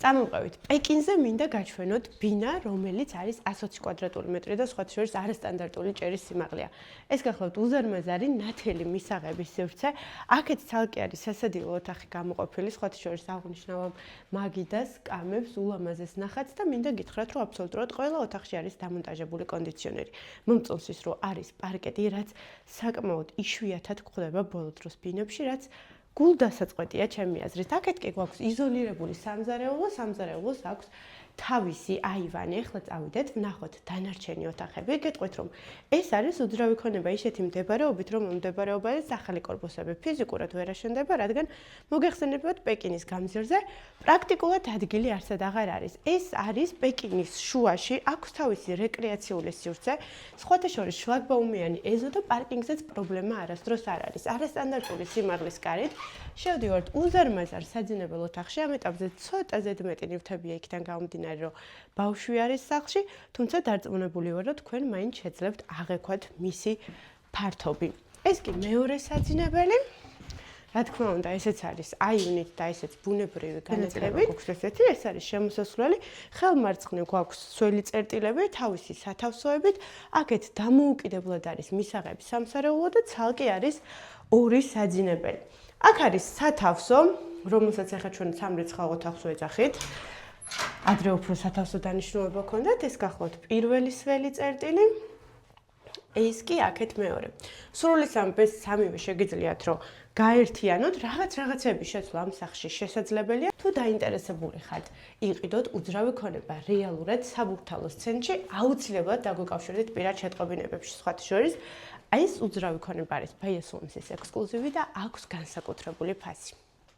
წამოვყევით. პეკინზე მინდა გაჩვენოთ ბინა, რომელიც არის 120 კვადრატული მეტრი და სხვა შორის არასტანდარტული ჭერის სიმაღლეა. ეს გახლავთ უზარმაზარი ნათელი მისაღების სივრცე. აქეთ ცალკე არის სასადილო ოთახი გამოყოფილი, სხვა შორის აღნიშნავ მაგიდას, კამებს, ულამაზეს ნახატს და მინდა გითხრათ, რომ აბსოლუტურად ყველა ოთახში არის დამონტაჟებული კონდიციონერი. მომწონს ის, რომ არის პარკეტი, რაც საკმაოდ იშვიათად გვხვდება ბოლო დროს ბინებში, რაც გულდასაწყვეტია ჩემი აზრით. აქეთ კი გვაქვს იზოლირებული სამზარეულოს აქვს თავისი აივანი. ახლა წავიდეთ, ვნახოთ დანარჩენი ოთახები. გეტყვით, რომ ეს არის უძრავი ქონება ისეთი მდებარეობით, რომ მდებარეობაზე ახალი კორპუსები ფიზიკურად ვერ აშენდება, რადგან მოგეხსენებათ პეკინის გამზირზე პრაქტიკულად ადგილი არსად აღარ არის. ეს არის პეკინის შუაში, აქვს თავისი რეკრეაციული სივრცე, სხვათა შორის შლაგბაუმიანი ეზო და პარკინგზეც პრობლემა არასდროს არ არის. არასტანდარტული სიმაღლის გარეთ შევდივართ უზარმაზარ საძინებელ ოთახში, ამ ეტაპზე ცოტა ზედმეტი ნივთებია იქიდან გამომდინარე, რომ ბავშვი არის სახლში, თუმცა დარწმუნებული ვარ, რომ თქვენ მაინც შეძლებთ აღექვათ მისი ფართობი. ეს კი მეორე საძინებელი. რა თქმა უნდა, ესეც არის აივნით და ესეც ბუნებრივი განათლებით. გვაქვს ესეთი, ეს არის შემოსასვლელი, ხელმარცხნივ გვაქვს სველი წერტილები, თავისი სათავსოებით, აქეთ დამოუკიდებლად არის მისაღები სამსარეულო და ცალკე არის ორი საძინებელი. აქ არის სათავსო, რომელსაც ახლა ჩვენ სამრიცხავ ოთახს ვეძახით. ადრე უფრო სათავსო დანიშნულება ჰქონდათ, ეს გახლავთ პირველი სველი წერტილი. ეს კი აქეთ მეორე. სრულის ამბეს სამივე შეგიძლიათ, რომ გაერთიანოთ, რაღაცების შეცვლა ამ სახლში შესაძლებელია. თუ დაინტერესებული ხართ, იყიდოთ უძრავი ქონება რეალურად საბურთალოს ცენტრში, აუცილებლად დაგვიკავშირდეთ პირად შეტყობინებებში. სხვათა შორის, ეს უძრავი ქონება არის ფაიასონის ექსკლუზივი და აქვს განსაკუთრებული ფასი.